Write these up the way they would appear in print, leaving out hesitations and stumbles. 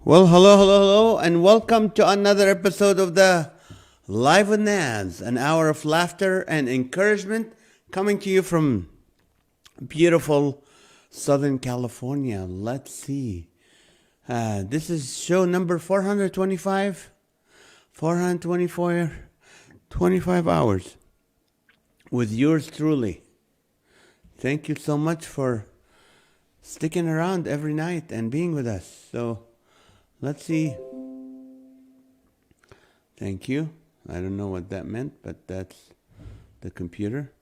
Well, hello, and welcome to another episode of the Live with NAZ, an hour of laughter and encouragement coming to you from beautiful Southern California. Let's see. This is show number 425, 424, 25 hours with yours truly. Thank you so much for sticking around every night and being with us. So, let's see. Thank you. I don't know what that meant, but that's the computer.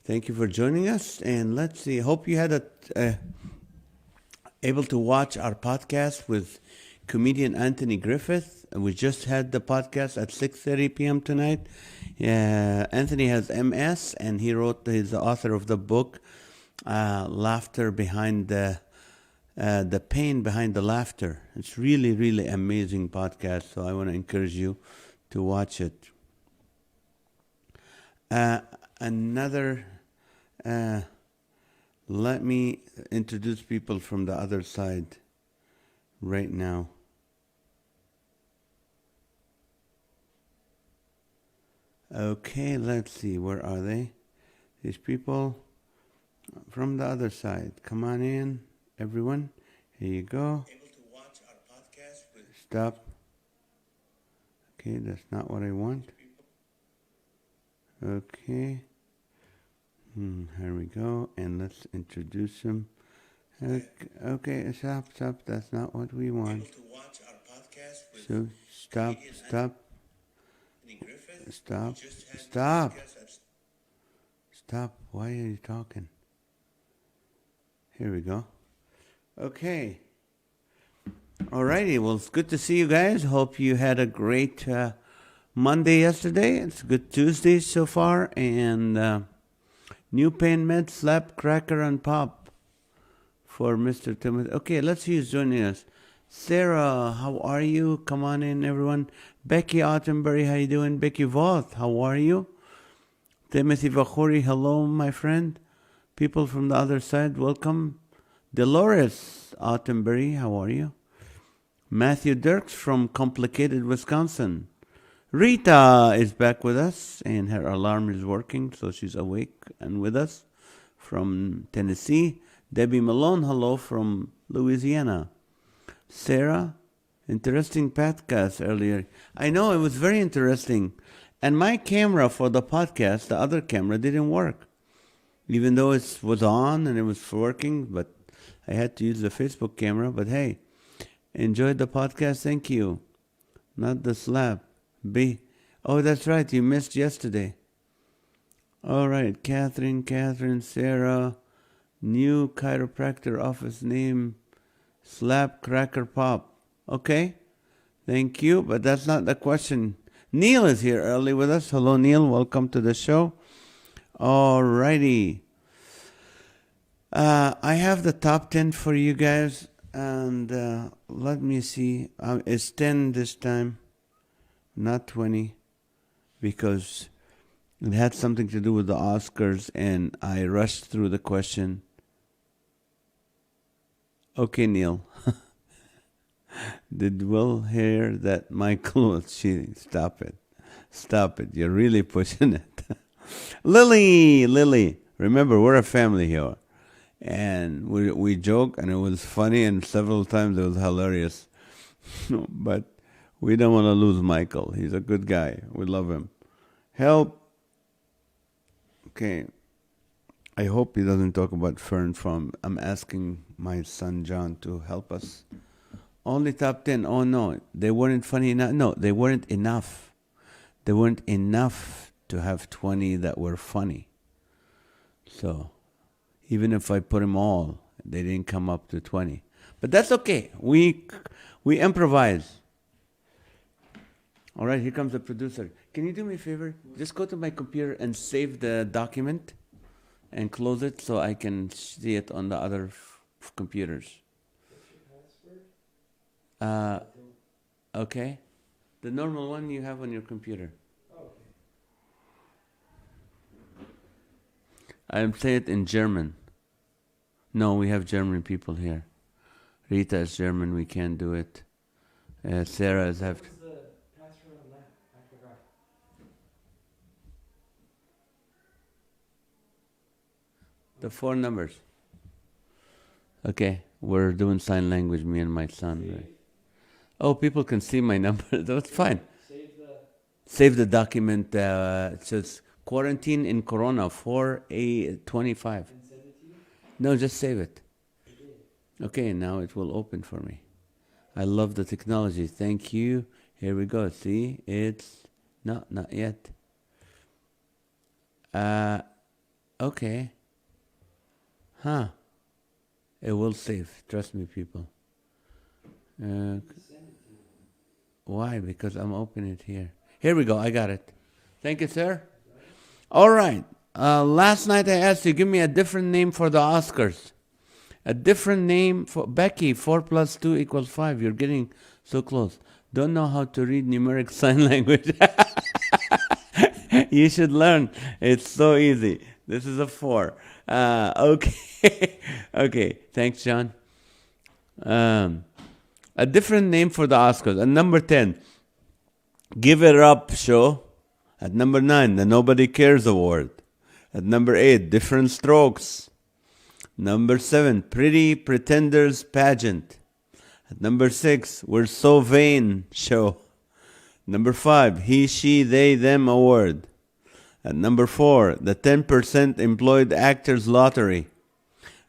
Thank you for joining us, and let's see. Hope you had able to watch our podcast with comedian Anthony Griffith. We just had the podcast at 6:30 p.m. tonight. Anthony has MS, and he's the author of the book, Laughter Behind the Pain Behind the Laughter. It's really, really amazing podcast, so I want to encourage you to watch it. Let me introduce people from the other side right now. Okay, let's see, where are they? These people from the other side. Come on in, everyone. Here you go. Able to watch our podcast with Stop. Okay, that's not what I want. Okay. Here we go. And let's introduce him. Okay, stop. That's not what we want. Able to watch our podcast with so, stop. Stop. Why are you talking? Here we go. Okay. Alrighty. Well, it's good to see you guys. Hope you had a great Monday yesterday. It's a good Tuesday so far. And new pain med, slap, cracker, and pop for Mr. Timothy. Okay, let's see who's joining us. Sarah, how are you? Come on in, everyone. Becky Ottenberry, how you doing? Becky Voth, how are you? Timothy Vakhuri, hello, my friend. People from the other side, welcome. Dolores Ottenberry, how are you? Matthew Dirks from complicated Wisconsin. Rita is back with us, and her alarm is working, so she's awake and with us from Tennessee. Debbie Malone, hello from Louisiana. Sarah, interesting podcast earlier. I know, it was very interesting. And my camera for the podcast, the other camera, didn't work. Even though it was on and it was working, but I had to use the Facebook camera. But hey, enjoyed the podcast. Thank you. Not the slap. Oh, that's right. You missed yesterday. All right. Catherine, Sarah. New chiropractor office name. Slap, cracker, pop. Okay. Thank you. But that's not the question. Neil is here early with us. Hello, Neil. Welcome to the show. All righty. I have the top 10 for you guys. And let me see. It's 10 this time, not 20, because it had something to do with the Oscars, and I rushed through the question. Okay, Neil. Did Will hear that Michael was cheating? Stop it. You're really pushing it. Lily. Remember, we're a family here. And we joke, and it was funny, and several times it was hilarious. But we don't want to lose Michael. He's a good guy. We love him. Help. Okay. I hope he doesn't talk about Fern from. I'm asking my son John to help us. Only top 10. Oh no, they weren't funny enough. No, they weren't enough. They weren't enough to have 20 that were funny. So, even if I put them all, they didn't come up to 20. But that's okay. We improvise. All right, here comes the producer. Can you do me a favor? Just go to my computer and save the document and close it so I can see it on the other computers. Okay. The normal one you have on your computer. I'm saying it in German. No, we have German people here. Rita is German. We can't do it. Sarah is have What was the password on that? I forgot. the 4 numbers. Okay, we're doing sign language, me and my son. Right? Oh, people can see my number. That's fine. Save the document. It says quarantine in Corona 4/25. And send it to you? No, just save it. I did. Okay, now it will open for me. I love the technology. Thank you. Here we go. See, it's not yet. Okay. Huh. It will save. Trust me, people. Why? Because I'm opening it here. Here we go. I got it. Thank you, sir. All right. Last night I asked you, give me a different name for the Oscars. A different name for Becky. 4 + 2 = 5. You're getting so close. Don't know how to read numeric sign language. You should learn. It's so easy. This is a 4. Okay. Okay. Thanks, John. A different name for the Oscars. At number 10, Give It Up Show. At number 9, the Nobody Cares Award. At number 8, Different Strokes. Number 7, Pretty Pretenders Pageant. At number 6, We're So Vain Show. Number 5, He, She, They, Them Award. At number 4, the 10% Employed Actors Lottery.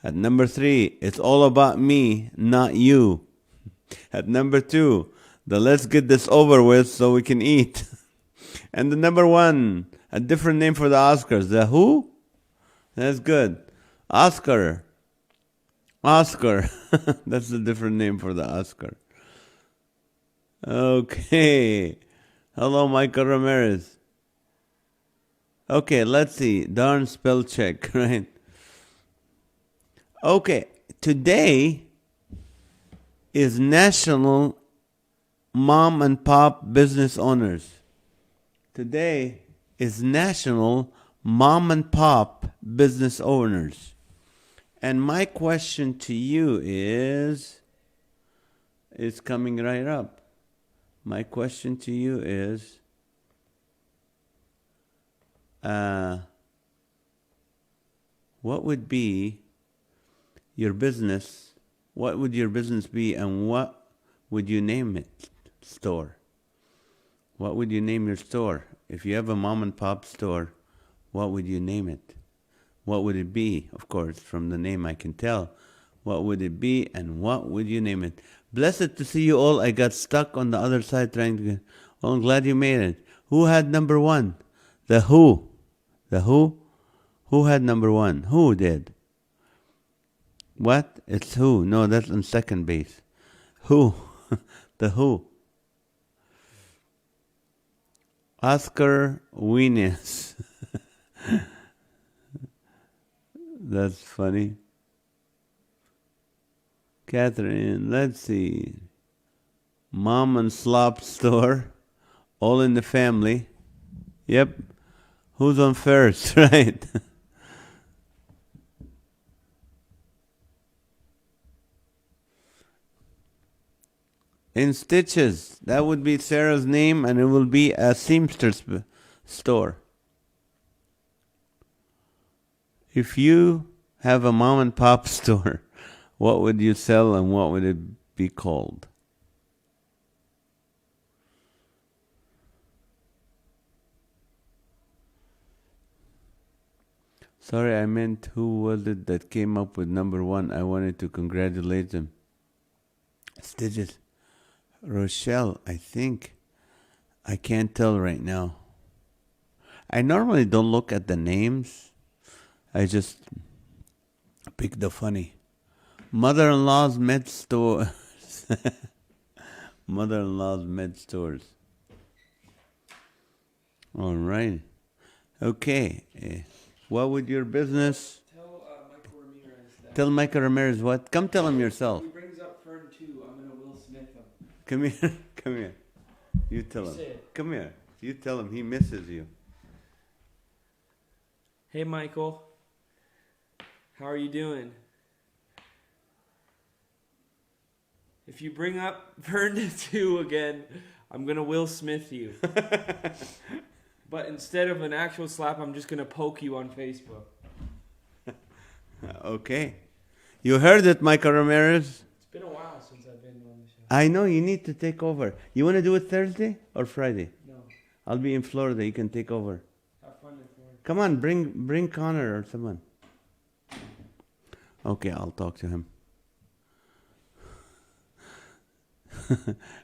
At number 3, It's All About Me, Not You. At number 2, the Let's Get This Over With So We Can Eat. And the number 1, a different name for the Oscars. The who? That's good. Oscar. That's a different name for the Oscar. Okay. Hello, Michael Ramirez. Okay, let's see. Darn spell check, right? Okay, today is National Mom and Pop Business Owners. Today is National Mom and Pop Business Owners. And my question to you is, it's coming right up. My question to you is, what would be your business? What would your business be, and what would you name it? Store. What would you name your store? If you have a mom and pop store, what would you name it? What would it be? Of course, from the name I can tell. What would it be, and what would you name it? Blessed to see you all. I got stuck on the other side trying to get... Oh, I'm glad you made it. Who had number 1? The Who. The Who? Who had number 1? Who did? What? It's Who. No, that's on second base. Who? The Who. Oscar Weenus. That's funny. Catherine, let's see. Mom and Slop Store. All in the Family. Yep. Who's on first, right? In Stitches. That would be Sarah's name, and it will be a seamstress store. If you have a mom and pop store, what would you sell and what would it be called? Sorry, I meant who was it that came up with number 1? I wanted to congratulate them. Stitches. Rochelle, I think. I can't tell right now. I normally don't look at the names. I just pick the funny. Mother-in-law's med store. Mother-in-law's med stores. All right. Okay. What would your business? Tell Michael Ramirez that. Tell Michael Ramirez what? Come tell him yourself. If he brings up Fern 2, I'm going to Will Smith him. Come here. Come here. You tell him. Come here. You tell him he misses you. Hey, Michael. How are you doing? If you bring up Fern 2 again, I'm gonna Will Smith you. But instead of an actual slap, I'm just gonna poke you on Facebook. Okay. You heard it, Michael Ramirez. It's been a while since I've been on the show. I know you need to take over. You want to do it Thursday or Friday? No. I'll be in Florida. You can take over. Have fun in Florida. Come on, bring Connor or someone. Okay, I'll talk to him.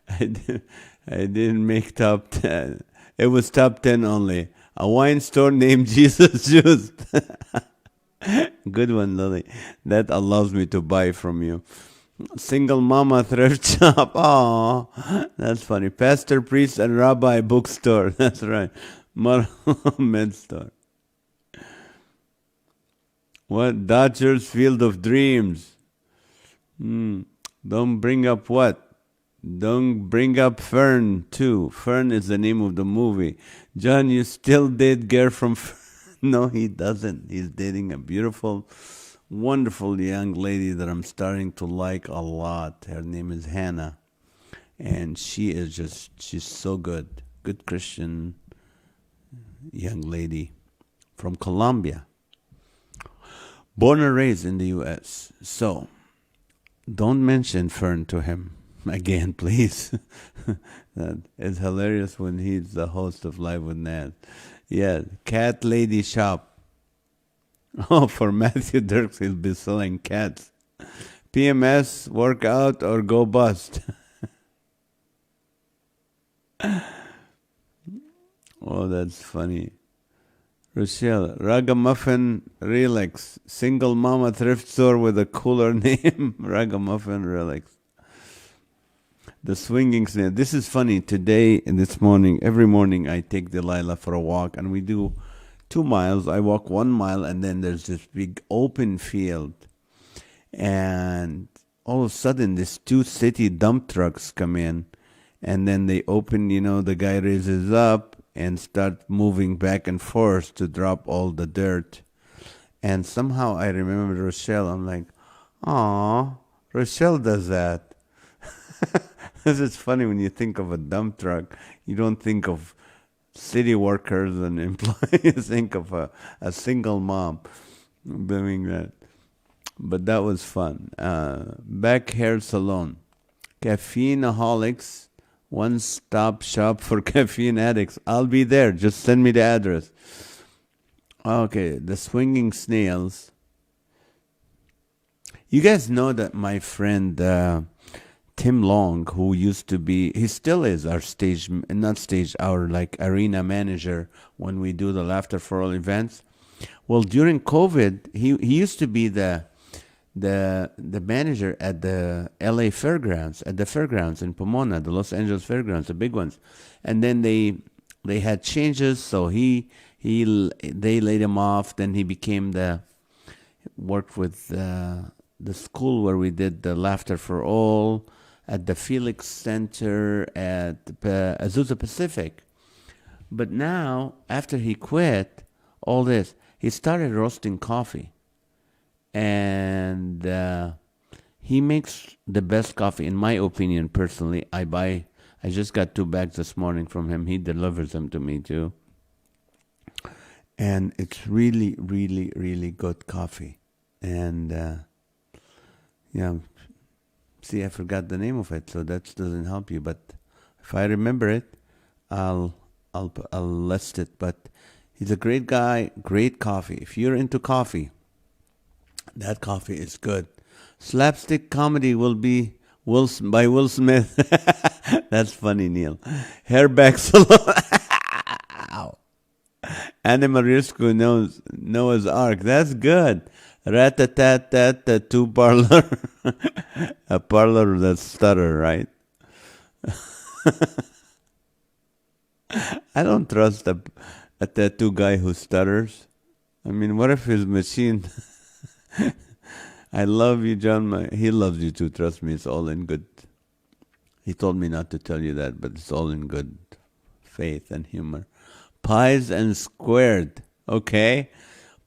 I didn't make top 10. It was top 10 only. A wine store named Jesus Juice. Good one, Lily. That allows me to buy from you. Single mama thrift shop. Oh, that's funny. Pastor, priest, and rabbi bookstore. That's right. Med store. What? Dodgers Field of Dreams. Don't bring up what? Don't bring up Fern, too. Fern is the name of the movie. John, you still date girl from Fern? No, he doesn't. He's dating a beautiful, wonderful young lady that I'm starting to like a lot. Her name is Hannah. And she's so good. Good Christian young lady from Colombia. Born and raised in the U.S. So, don't mention Fern to him again, please. That is hilarious when he's the host of Live with NAZ. Yeah, Cat Lady Shop. Oh, for Matthew Dirks, he'll be selling cats. PMS, workout, or go bust. Oh, that's funny. Rochelle, Ragamuffin Relax. Single mama thrift store with a cooler name. Ragamuffin Relax. The swinging snare. This is funny. Today and this morning, every morning I take Delilah for a walk and we do 2 miles. I walk 1 mile and then there's this big open field. And all of a sudden, these 2 city dump trucks come in and then they open, the guy raises up and start moving back and forth to drop all the dirt. And somehow I remember Rochelle. I'm like, aw, Rochelle does that. This is funny when you think of a dump truck. You don't think of city workers and employees. Think of a single mom doing that. But that was fun. Back Hair Salon. Caffeineaholics. One-stop shop for caffeine addicts. I'll be there. Just send me the address. Okay, the swinging snails. You guys know that my friend Tim Long, who used to be, he still is our our arena manager when we do the Laughter for All events. Well, during COVID, he used to be the manager at the LA fairgrounds, in Pomona, the Los Angeles fairgrounds, the big ones. And then they had changes, so they laid him off. Then he worked with the school where we did the Laughter for All, at the Felix Center, at Azusa Pacific. But now, after he quit all this, he started roasting coffee. And he makes the best coffee, in my opinion, personally. I just got 2 bags this morning from him. He delivers them to me, too. And it's really, really, really good coffee. And, see, I forgot the name of it, so that doesn't help you. But if I remember it, I'll list it. But he's a great guy, great coffee. If you're into coffee, that coffee is good. Slapstick comedy will be by Will Smith. That's funny, Neil. Hairback salon. Anna Marisco knows Noah's Ark. That's good. Rat-a-tat-tat, tattoo parlor. A parlor that stutter, right? I don't trust a tattoo guy who stutters. I mean, what if his machine... I love you, John. He loves you too. Trust me, it's all in good. He told me not to tell you that, but it's all in good faith and humor. Pies and squared. Okay.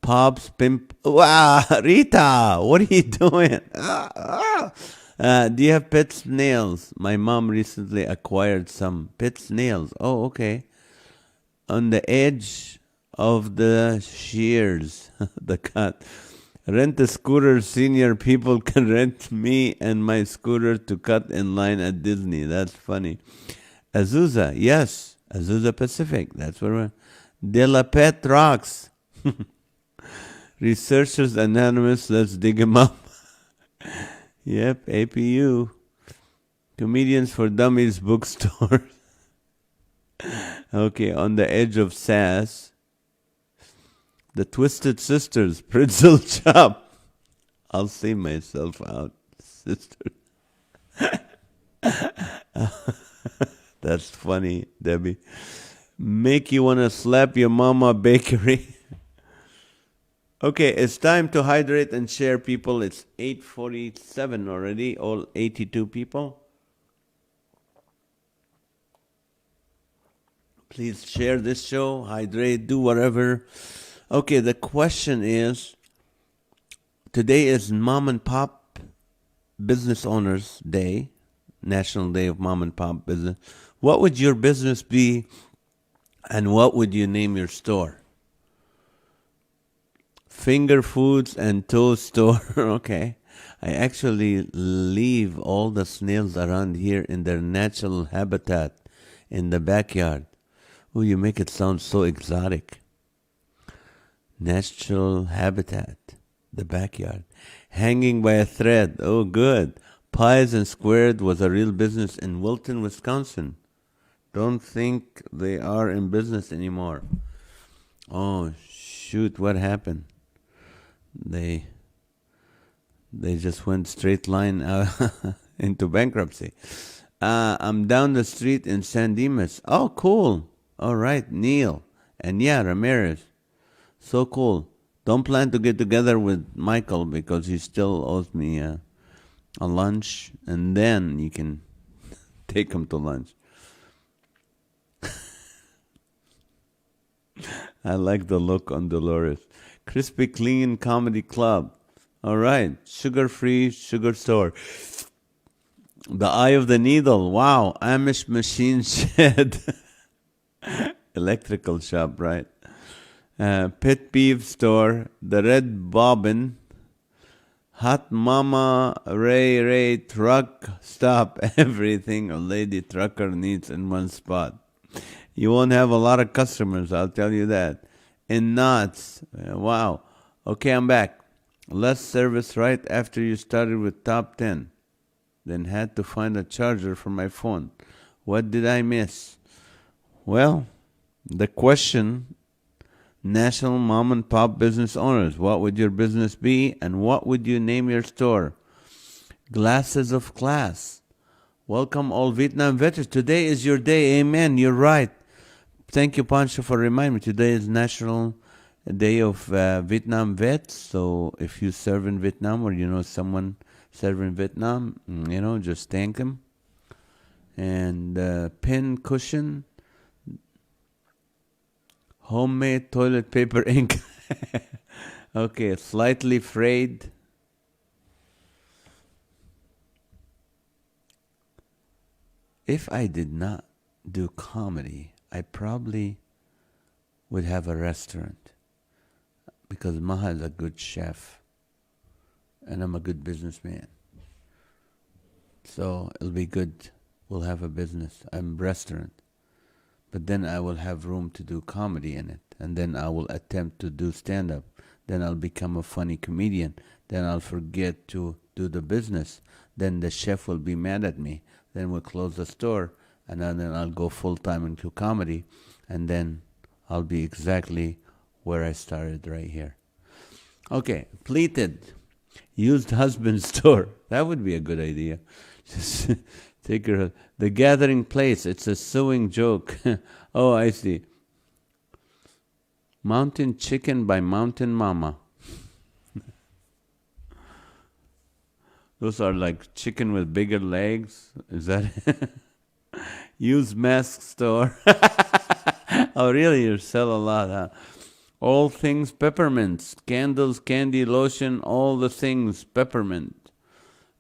Pops, pimp. Wow, Rita, what are you doing? Do you have pet snails? My mom recently acquired some pet snails. Oh, okay. On the edge of the shears, the cut. Rent a scooter. Senior people can rent me and my scooter to cut in line at Disney. That's funny. Azusa, yes. Azusa Pacific. That's where we're. De La Pet rocks. Researchers Anonymous. Let's dig him up. Yep, APU. Comedians for Dummies bookstore. Okay, on the edge of SAS. The Twisted Sisters, Pretzel Shop. I'll see myself out, sister. That's funny, Debbie. Make you want to slap your mama bakery. Okay, it's time to hydrate and share, people. It's 8:47 already, all 82 people. Please share this show, hydrate, do whatever. Okay, the question is, today is Mom and Pop Business Owners Day, National Day of Mom and Pop Business. What would your business be, and what would you name your store? Finger Foods and Toe Store. Okay. I actually leave all the snails around here in their natural habitat in the backyard. Oh, you make it sound so exotic. Natural habitat, the backyard. Hanging by a thread. Oh, good. Pies and Squared was a real business in Wilton, Wisconsin. Don't think they are in business anymore. Oh, shoot, what happened? They just went straight line into bankruptcy. I'm down the street in San Dimas. Oh, cool. All right, Neil. And yeah, Ramirez. So cool. Don't plan to get together with Michael because he still owes me a lunch, and then you can take him to lunch. I like the look on Dolores. Crispy Clean Comedy Club. All right. Sugar-free sugar store. The Eye of the Needle. Wow. Amish Machine Shed. Electrical shop, right? Pet Peeve Store. The Red Bobbin. Hot Mama Ray Truck Stop. Everything a lady trucker needs in one spot. You won't have a lot of customers, I'll tell you that. In NAZ. Wow. Okay, I'm back. Less service right after you started with top 10. Then had to find a charger for my phone. What did I miss? Well, the question, National Mom and Pop Business Owners, what would your business be, and what would you name your store? Glasses of Class. Welcome all Vietnam veterans. Today is your day. Amen. You're right. Thank you, Pancho, for reminding me. Today is National Day of Vietnam Vets. So if you serve in Vietnam, or you know someone serve in Vietnam, just thank them. And pin cushion, homemade toilet paper ink. Okay, slightly frayed. If I did not do comedy, I probably would have a restaurant, because Maha is a good chef and I'm a good businessman. So it'll be good. We'll have a business, a restaurant. But then I will have room to do comedy in it. And then I will attempt to do stand-up. Then I'll become a funny comedian. Then I'll forget to do the business. Then the chef will be mad at me. Then we'll close the store. And then I'll go full-time into comedy. And then I'll be exactly where I started, right here. Okay, pleated. Used husband store. That would be a good idea. Just take her. The Gathering Place. It's a sewing joke. Oh, I see. Mountain Chicken by Mountain Mama. Those are like chicken with bigger legs. Is that it? Used mask store. Oh, really? You sell a lot, huh? All things peppermints. Candles, candy, lotion, all the things peppermint.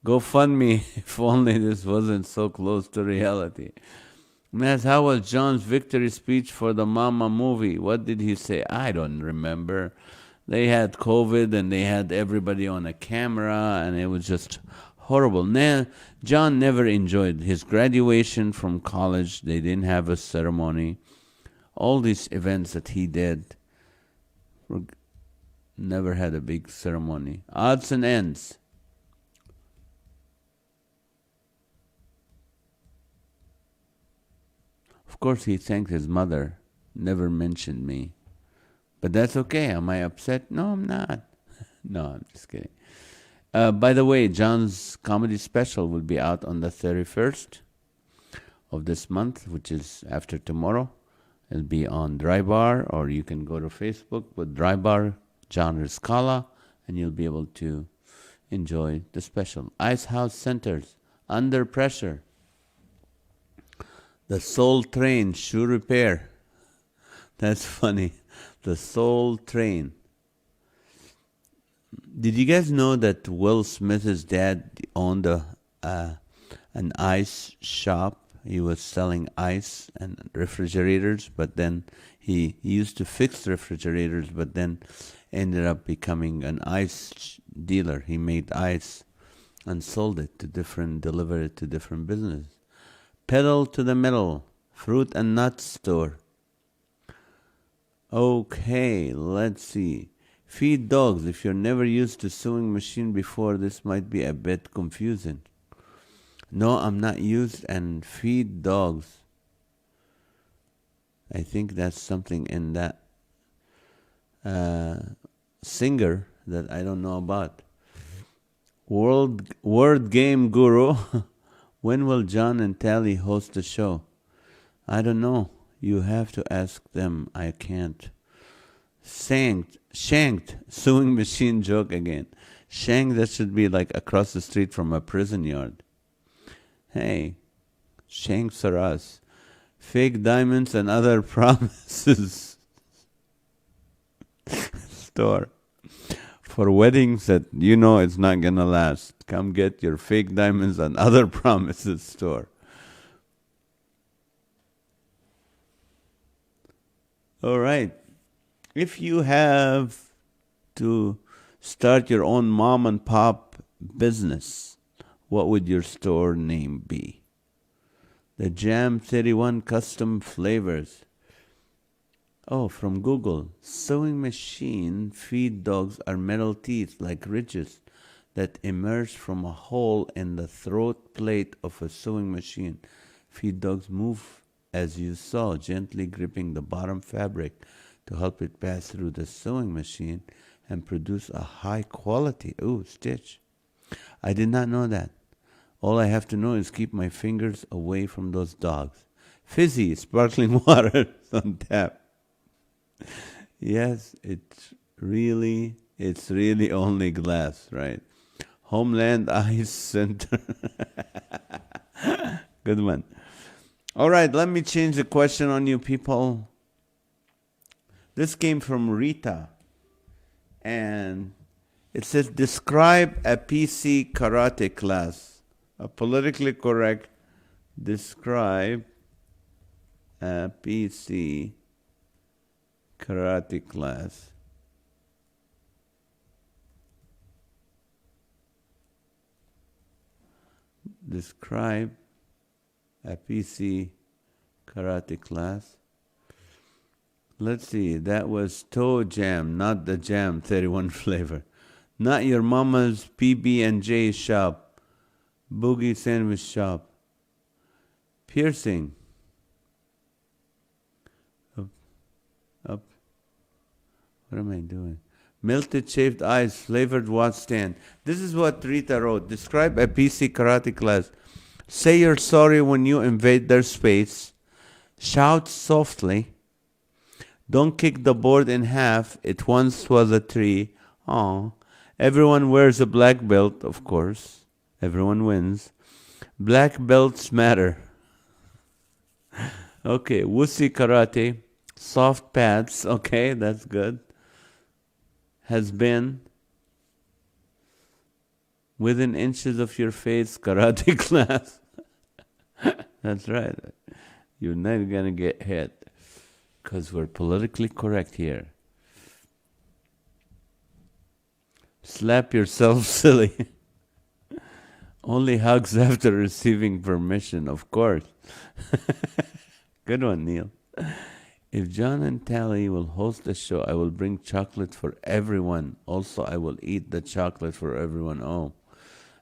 GoFundMe, if only this wasn't so close to reality. Naz, how was John's victory speech for the Mama movie? What did he say? I don't remember. They had COVID and they had everybody on a camera and it was just horrible. John never enjoyed his graduation from college. They didn't have a ceremony. All these events that he did never had a big ceremony. Odds and ends. Of course, he thanked his mother, never mentioned me. But that's okay. Am I upset? No, I'm not. No, I'm just kidding. By the way, John's comedy special will be out on the 31st of this month, which is after tomorrow. It'll be on Dry Bar, or you can go to Facebook with Dry Bar, John Riscala, and you'll be able to enjoy the special. Ice House Centers, Under Pressure, The Soul Train, Shoe Repair. That's funny. The Soul Train. Did you guys know that Will Smith's dad owned an ice shop? He was selling ice and refrigerators, but then he used to fix refrigerators, but then ended up becoming an ice dealer. He made ice and sold it to delivered it to different businesses. Pedal to the Metal, fruit and nut store. Okay, let's see. Feed dogs. If you're never used to sewing machine before, this might be a bit confusing. No, I'm not used, and feed dogs. I think that's something in that singer that I don't know about. Word Game Guru. When will John and Tally host the show? I don't know. You have to ask them. I can't. Shanked. Sewing machine joke again. Shanked, that should be like across the street from a prison yard. Hey, shanks are us. Fake diamonds and other promises. Store. For weddings that you know it's not gonna last. Come get your fake diamonds and other promises store. All right. If you have to start your own mom and pop business, what would your store name be? The Jam 31 Custom Flavors. Oh, from Google. Sewing machine feed dogs are metal teeth like ridges that emerge from a hole in the throat plate of a sewing machine. Feed dogs move as you saw, gently gripping the bottom fabric to help it pass through the sewing machine and produce a high quality stitch. I did not know that. All I have to know is keep my fingers away from those dogs. Fizzy sparkling water on tap. Yes, it's really only glass, right? Homeland Ice Center. Good one. All right, let me change the question on you people. This came from Rita. And it says, describe a PC karate class. A politically correct, describe a PC karate class. Describe a PC karate class. Let's see, that was Toe Jam, not the Jam 31 flavor. Not your mama's PB&J shop. Boogie sandwich shop. Piercing. Up. What am I doing? Melted shaved ice, flavored watch stand. This is what Rita wrote. Describe a PC karate class. Say you're sorry when you invade their space. Shout softly. Don't kick the board in half. It once was a tree. Aw. Everyone wears a black belt, of course. Everyone wins. Black belts matter. Okay, wussy karate. Soft pads. Okay, that's good. Has been. within inches of your face karate class. That's right. You're not going to get hit because we're politically correct here. Slap yourself silly. Only hugs after receiving permission, of course. Good one, Neil. If John and Tally will host the show, I will bring chocolate for everyone. Also, I will eat the chocolate for everyone. Oh,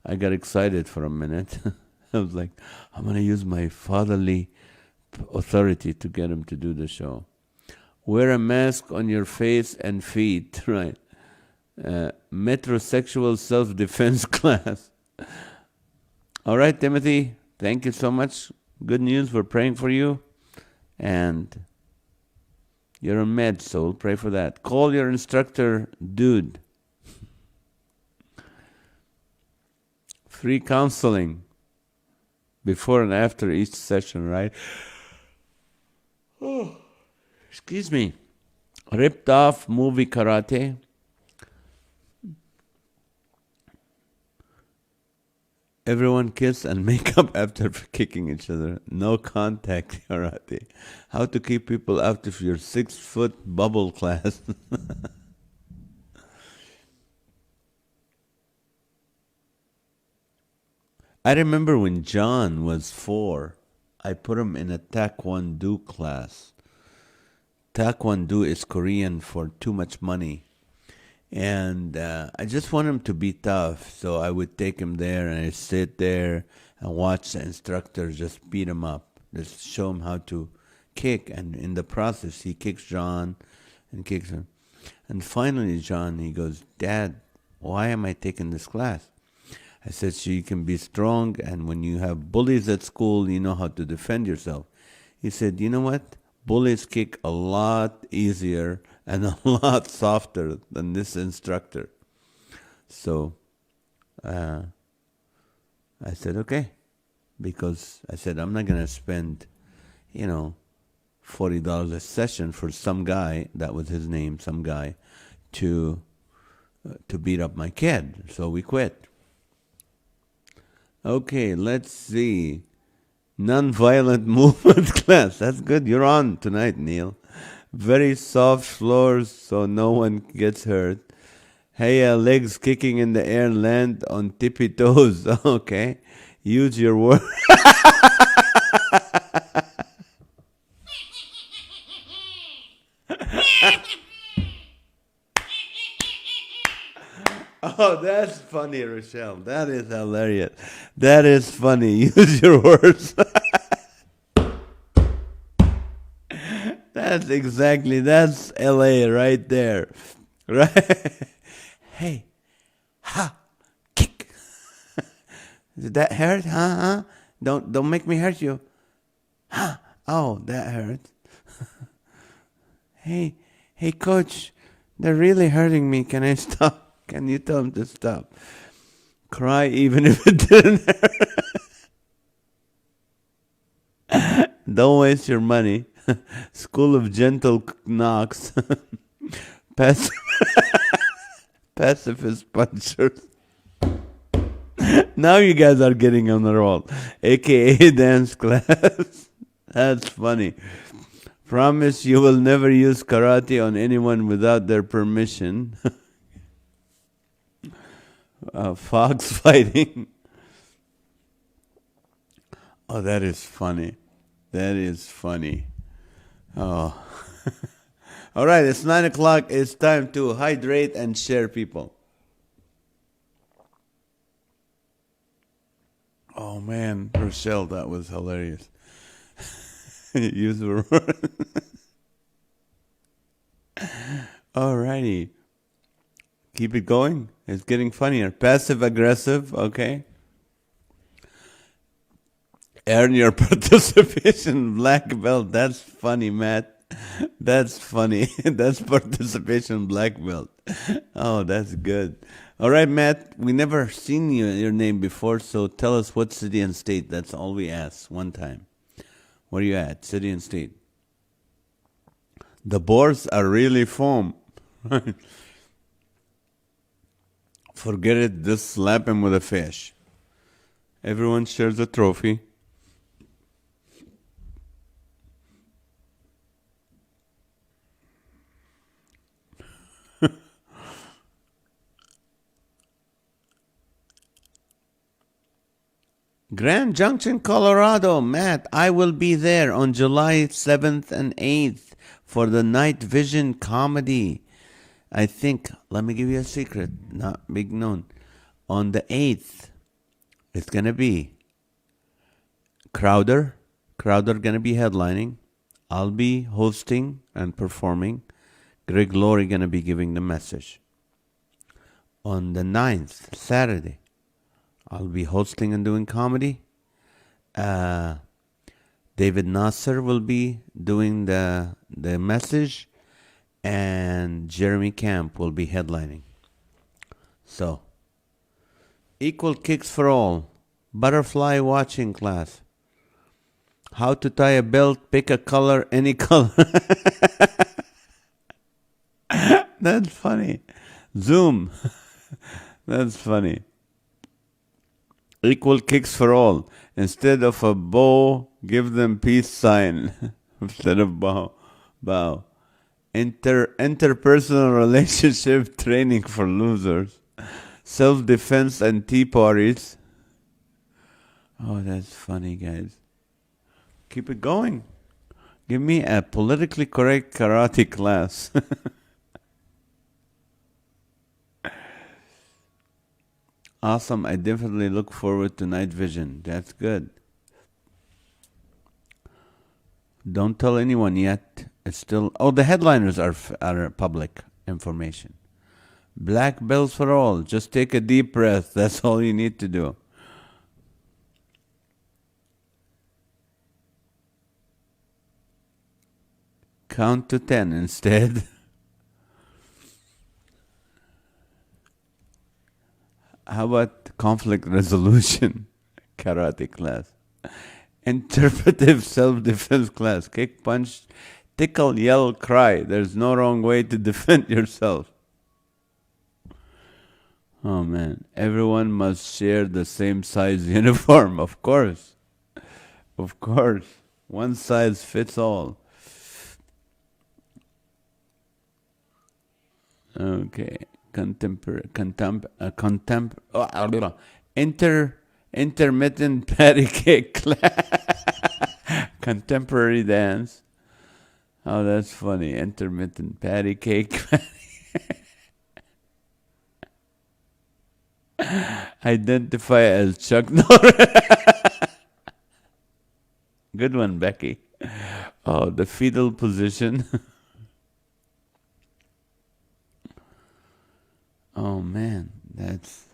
I got excited for a minute. I was like, I'm going to use my fatherly authority to get him to do the show. Wear a mask on your face and feet, right? Metrosexual self-defense class. All right, Timothy, thank you so much. Good news, we're praying for you. And you're a med, so we'll pray for that. Call your instructor, dude. Free counseling before and after each session, right? Oh, excuse me. Ripped off movie karate. Everyone kiss and make up after kicking each other. No contact karate. How to keep people out of your 6-foot bubble class. I remember when John was 4, I put him in a Taekwondo class. Taekwondo is Korean for too much money. And I just want him to be tough. So I would take him there and I'd sit there and watch the instructor just beat him up. Just show him how to kick. And in the process, he kicks John and kicks him. And finally, John, he goes, Dad, why am I taking this class? I said, so you can be strong. And when you have bullies at school, you know how to defend yourself. He said, you know what? Bullies kick a lot easier and a lot softer than this instructor. So I said, okay. Because I said, I'm not going to spend, $40 a session for some guy, that was his name, some guy, to beat up my kid. So we quit. Okay, let's see. Non-violent movement class. That's good. You're on tonight, Neil. Very soft floors so no one gets hurt. Hey, legs kicking in the air, land on tippy toes. Okay. Use your word. Oh, that's funny, Rochelle. That is hilarious. That is funny. Use your words. That's LA right there. Right? Hey, ha, kick. Did that hurt? Huh? Don't make me hurt you. Huh? Oh, that hurt. Hey, coach, they're really hurting me. Can I stop? Can you tell them to stop? Cry even if it didn't hurt. Don't waste your money. School of Gentle Knocks. Pacifist punchers. Now you guys are getting on the roll. AKA dance class. That's funny. Promise you will never use karate on anyone without their permission. Fox fighting. Oh, that is funny. That is funny. Oh. All right, it's 9 o'clock. It's time to hydrate and share, people. Oh, man, Rochelle, that was hilarious. Use the word. All righty. Keep it going. It's getting funnier. Passive aggressive, okay. Earn your participation black belt. That's funny, Matt. That's funny. That's participation black belt. Oh, that's good. All right, Matt. We never seen your name before, so tell us what city and state. That's all we ask one time. Where are you at? City and state. The boards are really foam. Forget it, just slap him with a fish. Everyone shares a trophy. Grand Junction, Colorado. Matt, I will be there on July 7th and 8th for the Night Vision comedy. I think, let me give you a secret, not big known. On the 8th, it's going to be Crowder. Crowder going to be headlining. I'll be hosting and performing. Greg Laurie going to be giving the message. On the 9th, Saturday, I'll be hosting and doing comedy. David Nasser will be doing the message, and Jeremy Camp will be headlining. So, equal kicks for all. Butterfly watching class. How to tie a belt, pick a color, any color. That's funny. Zoom. That's funny. Equal kicks for all. Instead of a bow, give them peace sign. Instead of bow. Interpersonal relationship training for losers. Self-defense and tea parties. Oh, that's funny, guys. Keep it going. Give me a politically correct karate class. Awesome. I definitely look forward to Night Vision. That's good. Don't tell anyone yet. It's still... Oh, the headliners are public information. Black belts for all. Just take a deep breath. That's all you need to do. Count to 10 instead. How about conflict resolution karate class? Interpretive self-defense class. Kick, punch, tickle, yell, cry. There's no wrong way to defend yourself. Oh man. Everyone must share the same size uniform. Of course. Of course. One size fits all. Okay. Intermittent patty cake class. Contemporary dance. Oh, that's funny. Intermittent patty cake. Identify as Chuck Norris. Good one, Becky. Oh, the fetal position. Oh man, that's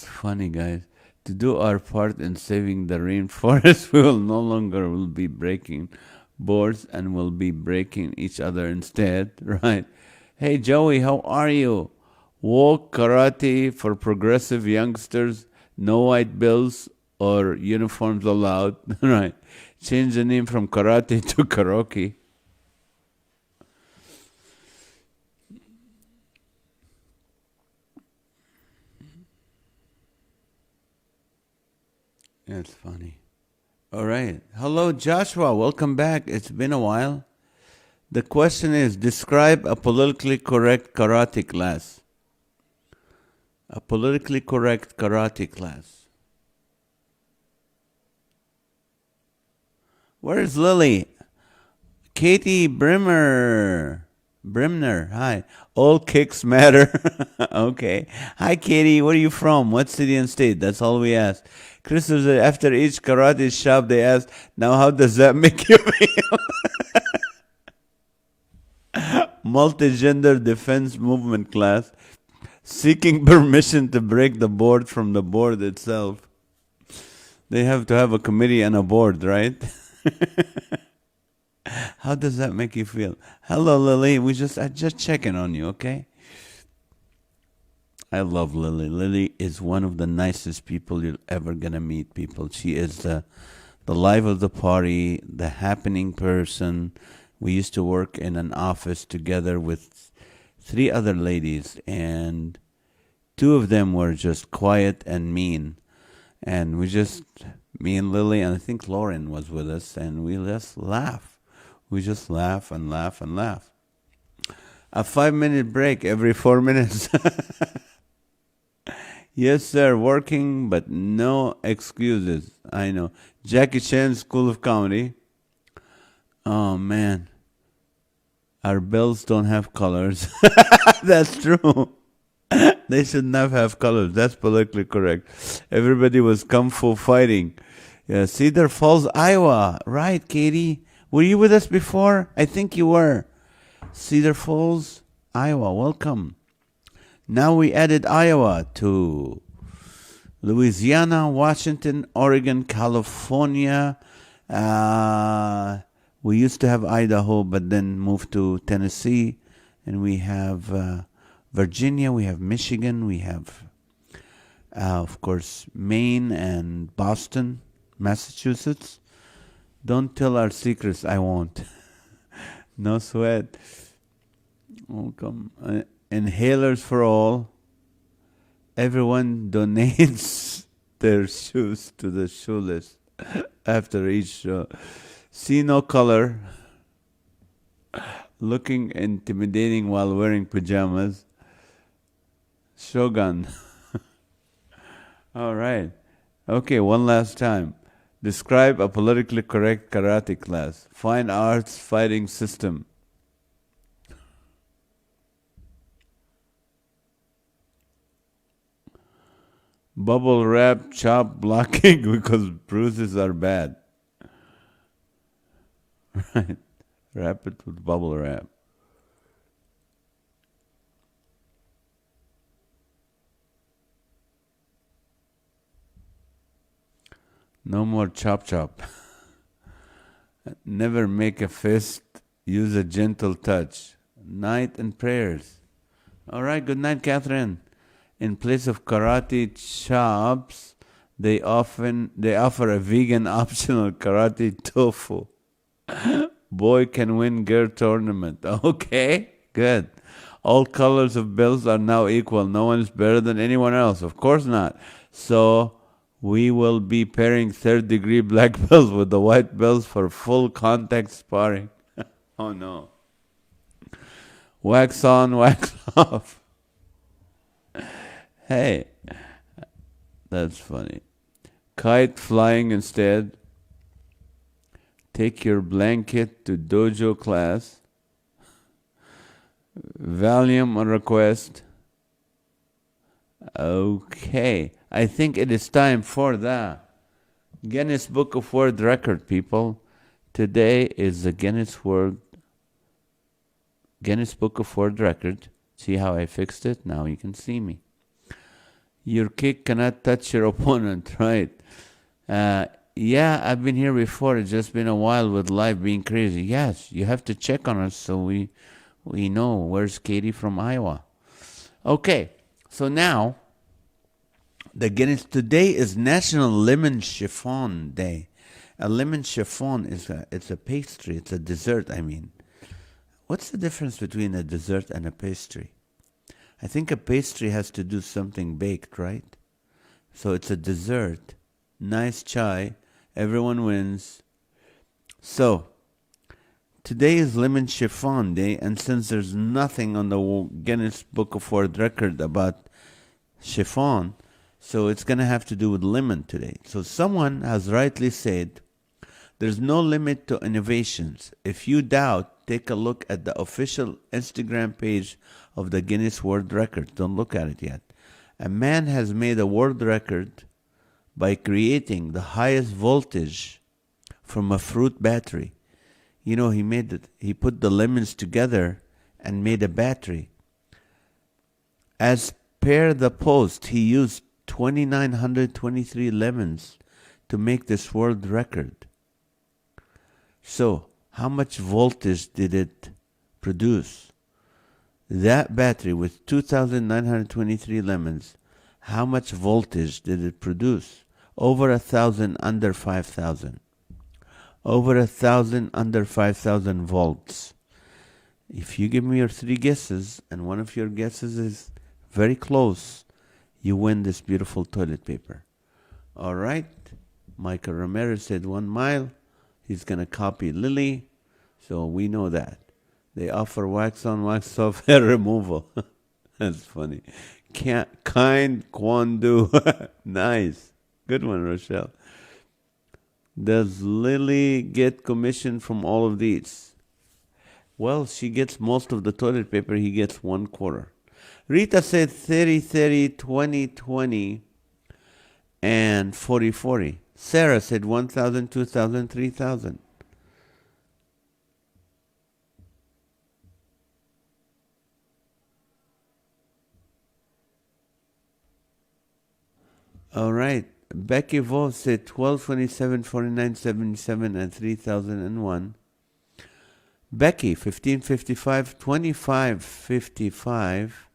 funny, guys. To do our part in saving the rainforest, we will no longer will be breaking boards and will be breaking each other instead, right? Hey Joey, how are you? Woke karate for progressive youngsters, no white bills or uniforms allowed, right? Change the name from karate to karaoke. That's funny. All right. Hello, Joshua. Welcome back. It's been a while. The question is, describe a politically correct karate class. A politically correct karate class. Where's Lily? Katie Brimner, hi. All kicks matter. Okay. Hi, Katie. Where are you from? What city and state? That's all we ask. Chris says that after each karate shop, they ask, now how does that make you feel? Multi-gender defense movement class. Seeking permission to break the board from the board itself. They have to have a committee and a board, right? How does that make you feel? Hello, Lily. I just checking on you, okay? I love Lily. Lily is one of the nicest people you're ever gonna meet. People, she is the life of the party, the happening person. We used to work in an office together with 3 other ladies, and two of them were just quiet and mean. And me and Lily, and I think Lauren was with us, and we just laugh. We just laugh and laugh and laugh. A 5-minute break every 4 minutes. Yes, sir, working, but no excuses. I know. Jackie Chan School of Comedy. Oh, man. Our bills don't have colors. That's true. They should not have colors. That's politically correct. Everybody was kung fu fighting. Yeah, Cedar Falls, Iowa. Right, Katie? Were you with us before? I think you were. Cedar Falls, Iowa. Welcome. Now we added Iowa to Louisiana, Washington, Oregon, California. We used to have Idaho, but then moved to Tennessee. And we have Virginia, we have Michigan, we have, of course, Maine and Boston, Massachusetts. Don't tell our secrets, I won't. No sweat. Welcome. Inhalers for all. Everyone donates their shoes to the shoeless after each show. See no color. Looking intimidating while wearing pajamas. Shogun. All right. Okay, one last time. Describe a politically correct karate class. Fine arts fighting system. Bubble wrap, chop, blocking because bruises are bad. Right. Wrap it with bubble wrap. No more chop chop. Never make a fist. Use a gentle touch. Night and prayers. All right, good night, Catherine. In place of karate chops, they offer a vegan optional karate tofu. Boy can win girl tournament. Okay, good. All colors of belts are now equal. No one is better than anyone else. Of course not. So we will be pairing third-degree black belts with the white belts for full contact sparring. Oh no. Wax on, wax off. Hey, that's funny. Kite flying instead. Take your blanket to dojo class. Valium on request. Okay, I think it is time for the Guinness Book of World Record, people. Today is the Guinness Book of World Record. See how I fixed it? Now you can see me. Your kick cannot touch your opponent, right? Yeah, I've been here before. It's just been a while with life being crazy. Yes, you have to check on us so we know where's Katie from Iowa. Okay, so now the Guinness today is National Lemon Chiffon Day. A lemon chiffon it's a pastry. It's a dessert. I mean, what's the difference between a dessert and a pastry? I think a pastry has to do something baked, right? So it's a dessert. Nice chai. Everyone wins. So, today is Lemon Chiffon Day, and since there's nothing on the Guinness Book of World Record about chiffon, so it's going to have to do with lemon today. So someone has rightly said, there's no limit to innovations. If you doubt, take a look at the official Instagram page of the Guinness World Record. Don't look at it yet. A man has made a world record by creating the highest voltage from a fruit battery. You know, he put the lemons together and made a battery. As per the post, he used 2,923 lemons to make this world record. So, how much voltage did it produce? That battery with 2,923 lemons, how much voltage did it produce? Over 1,000 under 5,000. Over 1,000 under 5,000 volts. If you give me your three guesses, and one of your guesses is very close, you win this beautiful toilet paper. All right. Michael Ramirez said 1 mile. He's going to copy Lily. So we know that. They offer wax on, wax off hair removal. That's funny. Kind Kwandu. Nice. Good one, Rochelle. Does Lily get commission from all of these? Well, she gets most of the toilet paper. He gets 1/4. Rita said 30, 30, 20, 20, and 40, 40. Sarah said 1,000, 2,000, 3,000. All right. Becky Vo said 12, 27, 49, 77, and 3,001. Becky, 1555, 2555,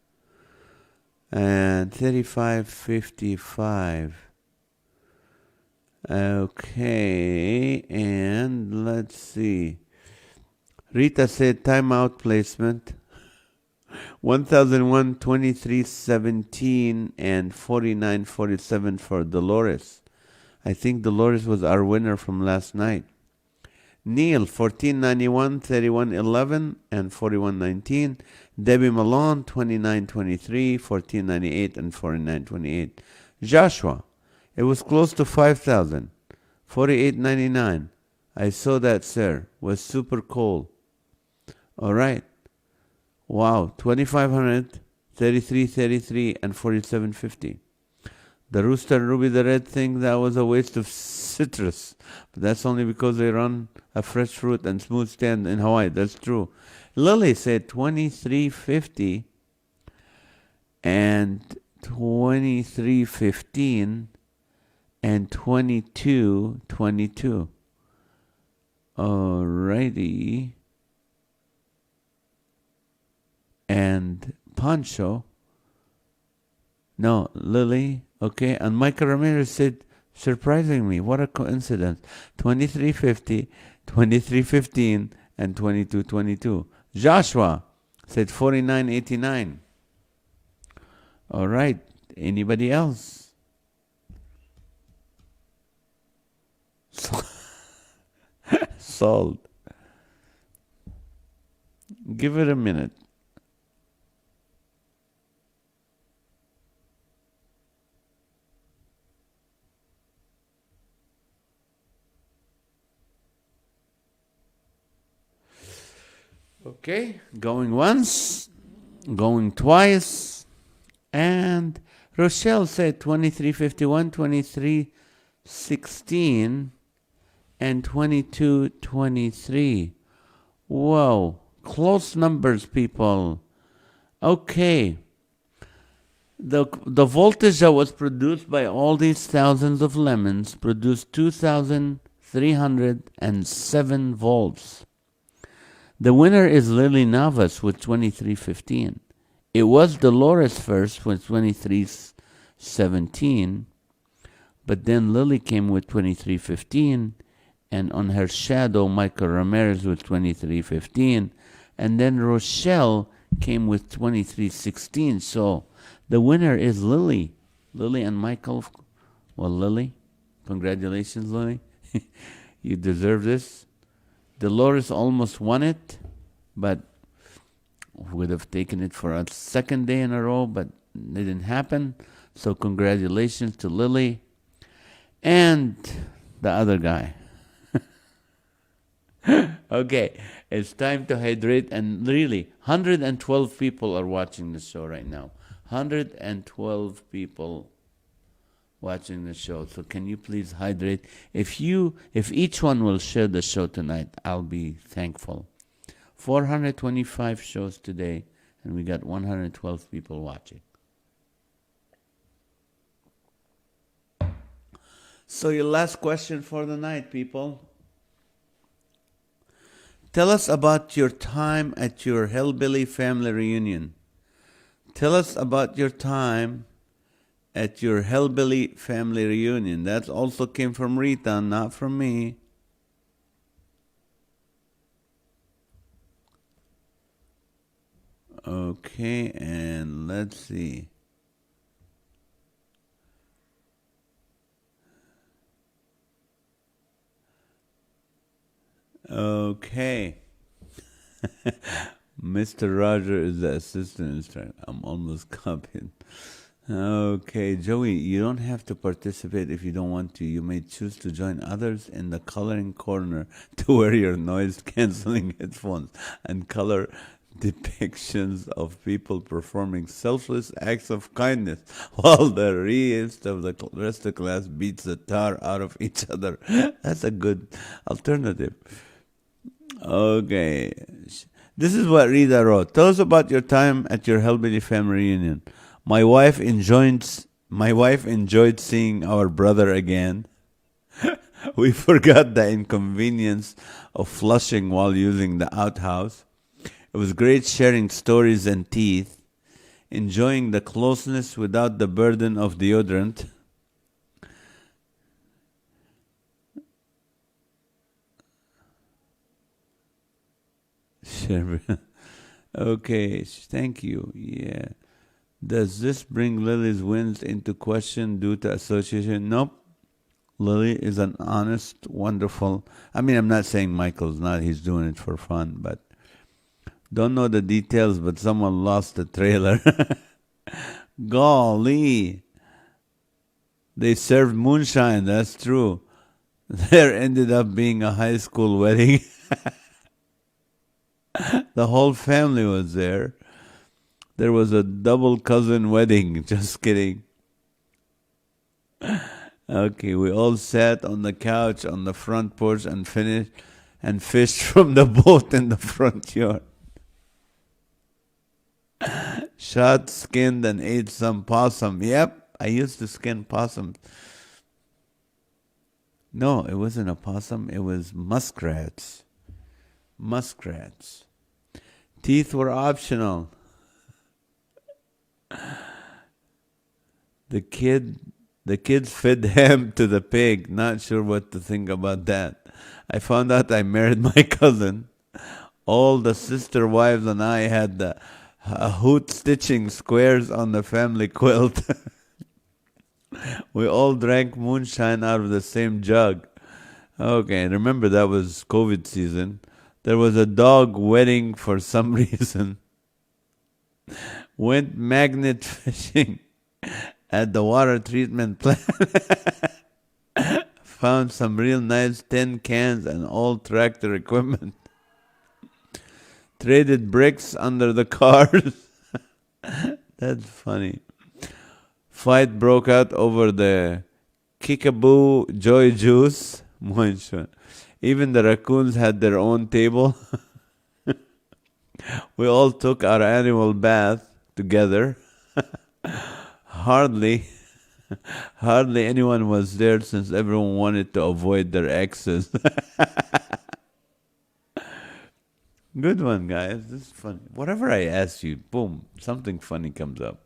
and 3555. Okay, and let's see. Rita said timeout placement. 1001, 2317, and 4947 for Dolores. I think Dolores was our winner from last night. Neil, 1491, 3111, and 4119. Debbie Malone, 2923, 1498, and 4928. Joshua, it was close to 5,000, 4899. I saw that, sir. Was super cool. All right. Wow, 2,500, 3333, and 4750. The Rooster Ruby the Red thing, that was a waste of citrus. But that's only because they run a fresh fruit and smooth stand in Hawaii. That's true. Lily said 2350 and 2315 and 2222. Alrighty. And Pancho. No, Lily. Okay. And Michael Ramirez said, surprisingly, what a coincidence. 2350, 2315, and 2222. Joshua said 4989. All right. Anybody else? Sold. Give it a minute. Okay, going once, going twice, and Rochelle said 2351, 2316, and 2223. Whoa, close numbers, people. Okay, the voltage that was produced by all these thousands of lemons produced 2,307 volts. The winner is Lily Navas with 2315. It was Dolores first with 2317, but then Lily came with 2315, and on her shadow, Michael Ramirez with 2315, and then Rochelle came with 2316. So the winner is Lily. Lily and Michael. Well, Lily, congratulations, Lily. You deserve this. Dolores almost won it, but would have taken it for a second day in a row, but it didn't happen. So congratulations to Lily and the other guy. Okay, it's time to hydrate, and really, 112 people are watching the show right now. 112 people watching the show. So can you please hydrate? If each one will share the show tonight, I'll be thankful. 425 shows today, and we got 112 people watching. So your last question for the night, people. Tell us about your time at your hillbilly family reunion. Tell us about your time at your hillbilly family reunion. That also came from Rita, not from me. Okay, and let's see. Okay. Mr. Roger is the assistant instructor. I'm almost copied. Okay, Joey, you don't have to participate if you don't want to. You may choose to join others in the coloring corner to wear your noise canceling headphones and color depictions of people performing selfless acts of kindness while the rest of the class beats the tar out of each other. That's a good alternative. Okay. This is what Rita wrote. Tell us about your time at your Hellbilly family reunion. My wife enjoyed seeing our brother again. We forgot the inconvenience of flushing while using the outhouse. It was great sharing stories and teeth, enjoying the closeness without the burden of deodorant. Sure. Okay, thank you. Yeah. Does this bring Lily's wins into question due to association? Nope. Lily is an honest, wonderful. I mean, I'm not saying Michael's not. He's doing it for fun, but don't know the details. But someone lost the trailer. Golly, they served moonshine. That's true. There ended up being a high school wedding. The whole family was there. There was a double cousin wedding. Just kidding. Okay, we all sat on the couch on the front porch and fished from the boat in the front yard. Shot, skinned, and ate some possum. Yep, I used to skin possums. No, it wasn't a possum. It was muskrats. Muskrats. Teeth were optional. The kid, the kids fed ham to the pig. Not sure what to think about that. I found out I married my cousin. All the sister wives and I had the hoot stitching squares on the family quilt. We all drank moonshine out of the same jug. Okay, remember that was COVID season. There was a dog wedding for some reason. Went magnet fishing at the water treatment plant. Found some real nice tin cans and old tractor equipment. Traded bricks under the cars. That's funny. Fight broke out over the Kickaboo Joy Juice. Even the raccoons had their own table. We all took our annual bath together. Hardly, hardly anyone was there since everyone wanted to avoid their exes. Good one, guys. This is funny. Whatever I ask you, boom, something funny comes up.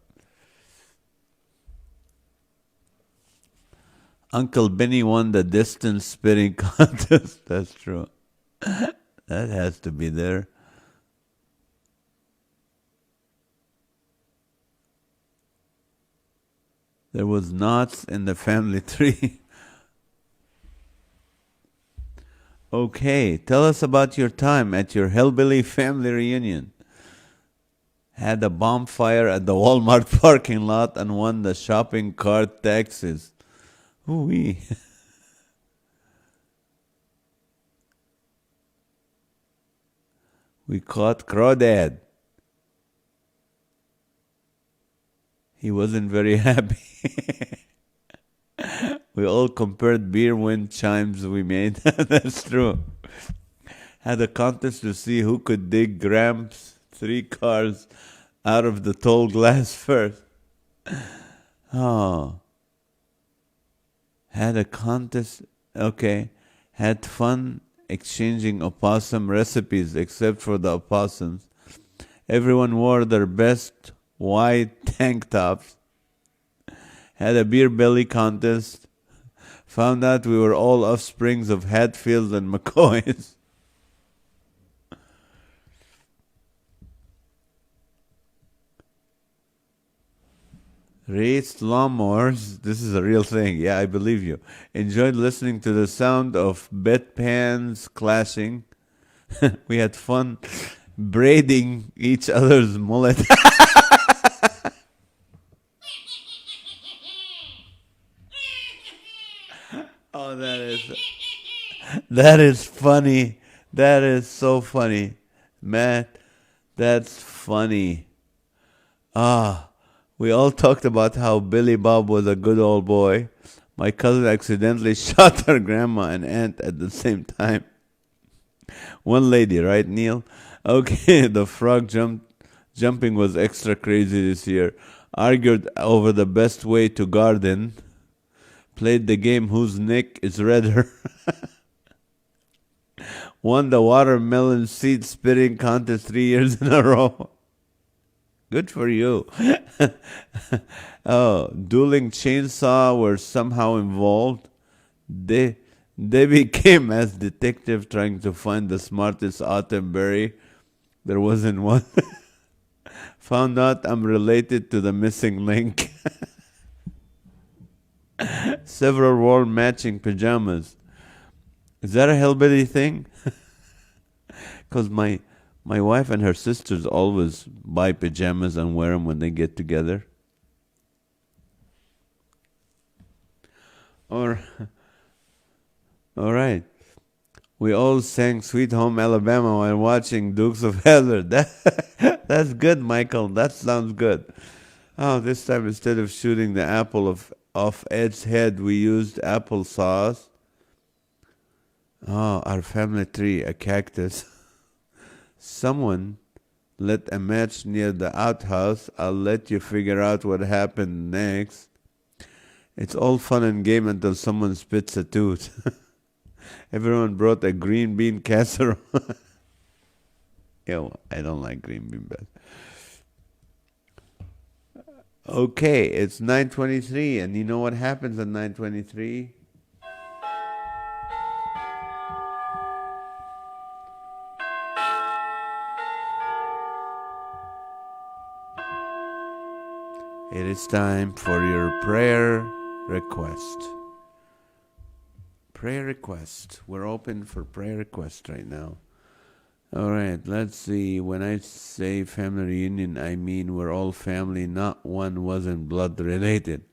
Uncle Benny won the distance spitting contest. That's true. That has to be there. There was knots in the family tree. Okay, tell us about your time at your hillbilly family reunion. Had a bonfire at the Walmart parking lot and won the shopping cart taxes. Ooh-wee. We caught Crawdad. He wasn't very happy. We all compared beer wind chimes we made. That's true. Had a contest to see who could dig Gramps' 3 cars out of the tall glass first. Oh. Had a contest. Okay. Had fun exchanging opossum recipes except for the opossums. Everyone wore their best white tank tops. Had a beer belly contest. Found out we were all offsprings of Hatfields and McCoys. Raced lawnmowers. This is a real thing. Yeah, I believe you. Enjoyed listening to the sound of bedpans clashing. We had fun braiding each other's mullet. Oh, that is funny. That is so funny, Matt. That's funny. Ah, we all talked about how Billy Bob was a good old boy. My cousin accidentally shot her grandma and aunt at the same time. One lady, right, Neil? Okay, the jumping was extra crazy this year. Argued over the best way to garden. Played the game whose neck is redder. Won the watermelon seed spitting contest 3 years in a row. Good for you. Oh, dueling chainsaw were somehow involved. They they became as detective trying to find the smartest autumn berry. There wasn't one. Found out I'm related to the missing link. Several wore matching pajamas. Is that a hillbilly thing? Because my wife and her sisters always buy pajamas and wear them when they get together. Or all right. We all sang Sweet Home Alabama while watching Dukes of Hazzard. That's good, Michael. That sounds good. Oh, this time instead of shooting the apple off Ed's head, we used applesauce. Oh, our family tree, a cactus. Someone lit a match near the outhouse. I'll let you figure out what happened next. It's all fun and game until someone spits a tooth. Everyone brought a green bean casserole. Ew, I don't like green bean bath. Okay, it's 9:23, and you know what happens at 9:23? It is time for your prayer request. Prayer request. We're open for prayer request right now. All right, let's see. When I say family reunion, I mean we're all family, not one wasn't blood related.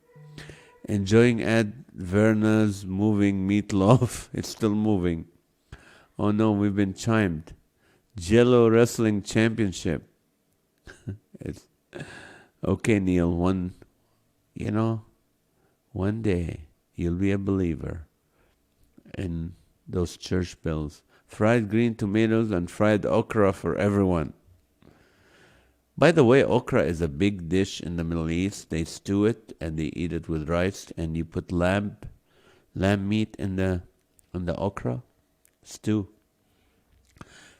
Enjoying Ed Verna's moving meatloaf. It's still moving. Oh no, we've been chimed. Jello Wrestling Championship. It's okay, Neil. One day you'll be a believer in those church bells. Fried green tomatoes and fried okra for everyone. By the way, okra is a big dish in the Middle East. They stew it and they eat it with rice, and you put lamb meat in the okra stew.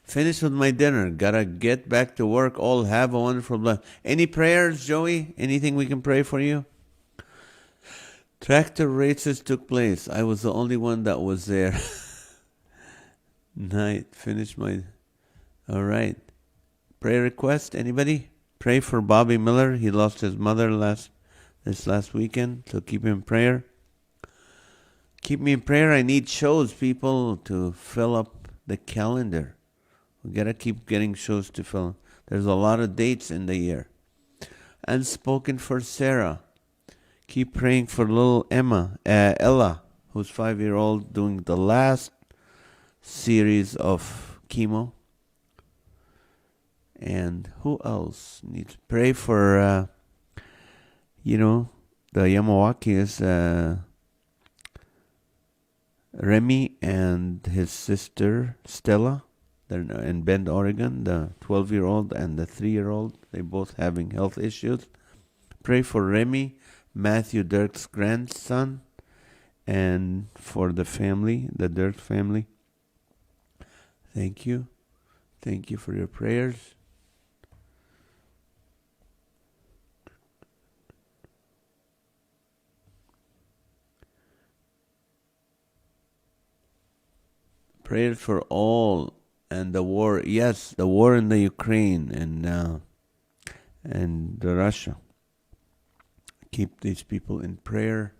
Finished with my dinner. Gotta get back to work. All have a wonderful life. Any prayers, Joey? Anything we can pray for you? Tractor races took place. I was the only one that was there. Night. Finished my... All right. Prayer request, anybody? Pray for Bobby Miller. He lost his mother this last weekend, so keep him in prayer. Keep me in prayer. I need shows, people, to fill up the calendar. We gotta keep getting shows to fill. There's a lot of dates in the year. Unspoken for Sarah. Keep praying for little Ella, who's 5-year-old, doing the last series of chemo. And who else needs to pray for, the Yamawakis, Remy and his sister Stella. They're in Bend, Oregon, the 12-year-old and the 3-year-old. They both having health issues. Pray for Remy, Matthew Dirk's grandson, and for the family, the Dirk family. Thank you. Thank you for your prayers. Prayers for all and the war. Yes, the war in the Ukraine and the Russia. Keep these people in prayer.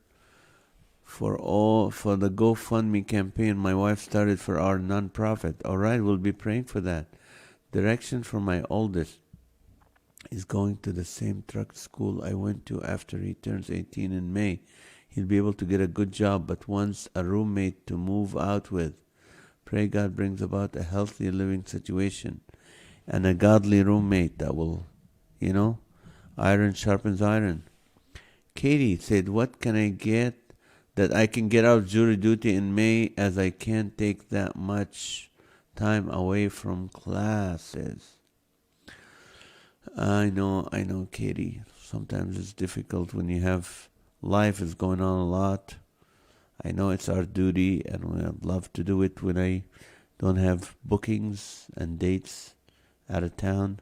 for the GoFundMe campaign my wife started for our nonprofit. All right, we'll be praying for that. Direction for my oldest is going to the same truck school I went to after he turns 18 in May. He'll be able to get a good job, but wants a roommate to move out with. Pray God brings about a healthy living situation and a godly roommate that will, iron sharpens iron. Katie said, what can I get that I can get out of jury duty in May, as I can't take that much time away from classes? I know, Katie. Sometimes it's difficult when you have life is going on a lot. I know it's our duty, and I'd love to do it when I don't have bookings and dates out of town.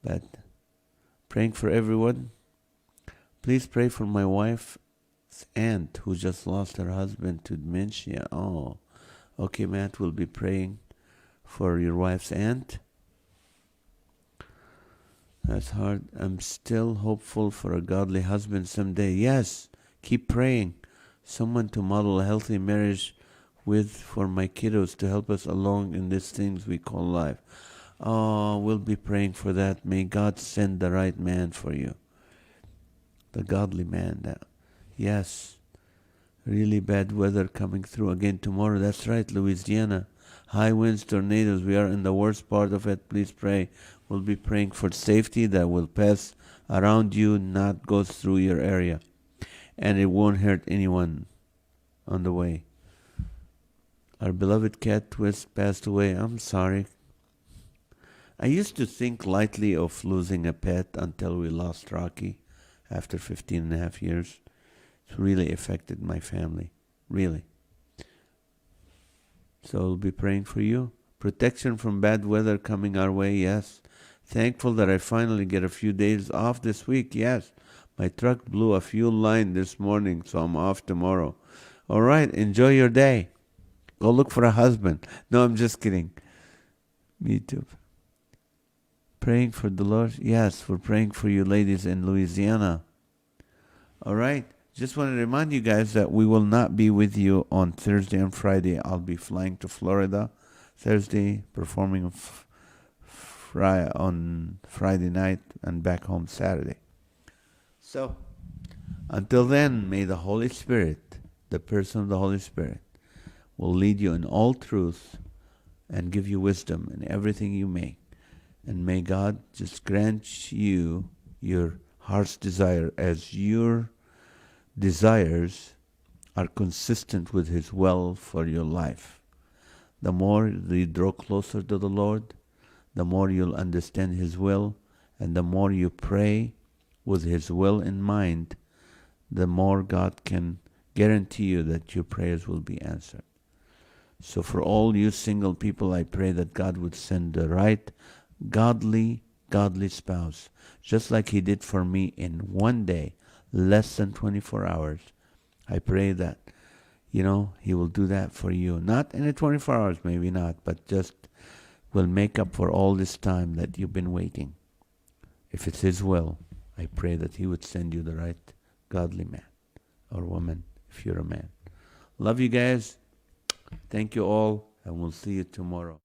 But praying for everyone. Please pray for my wife's aunt who just lost her husband to dementia. Oh, okay, Matt, we'll be praying for your wife's aunt. That's hard. I'm still hopeful for a godly husband someday. Yes, keep praying. Someone to model a healthy marriage with for my kiddos to help us along in these things we call life. Oh, we'll be praying for that. May God send the right man for you. The godly man. Yes. Really bad weather coming through again tomorrow. That's right, Louisiana. High winds, tornadoes. We are in the worst part of it. Please pray. We'll be praying for safety that will pass around you, not go through your area. And it won't hurt anyone on the way. Our beloved cat Twist passed away. I'm sorry. I used to think lightly of losing a pet until we lost Rocky after 15 and a half years. It really affected my family. Really. So I'll be praying for you. Protection from bad weather coming our way, yes. Thankful that I finally get a few days off this week, yes. My truck blew a fuel line this morning, so I'm off tomorrow. All right, enjoy your day. Go look for a husband. No, I'm just kidding. Me too. Praying for the Lord? Yes, we're praying for you ladies in Louisiana. All right. Just want to remind you guys that we will not be with you on Thursday and Friday. I'll be flying to Florida Thursday, performing on Friday night, and back home Saturday. So, until then, may the Holy Spirit, the person of the Holy Spirit, will lead you in all truth and give you wisdom in everything you make. And may God just grant you your heart's desire, as your desires are consistent with His will for your life. The more you draw closer to the Lord, the more you'll understand His will, and the more you pray with His will in mind, the more God can guarantee you that your prayers will be answered. So for all you single people, I pray that God would send the right, godly spouse, just like He did for me in one day, less than 24 hours. I pray that, He will do that for you. Not in the 24 hours, maybe not, but just will make up for all this time that you've been waiting. If it's His will, I pray that He would send you the right godly man or woman, if you're a man. Love you guys. Thank you all, and we'll see you tomorrow.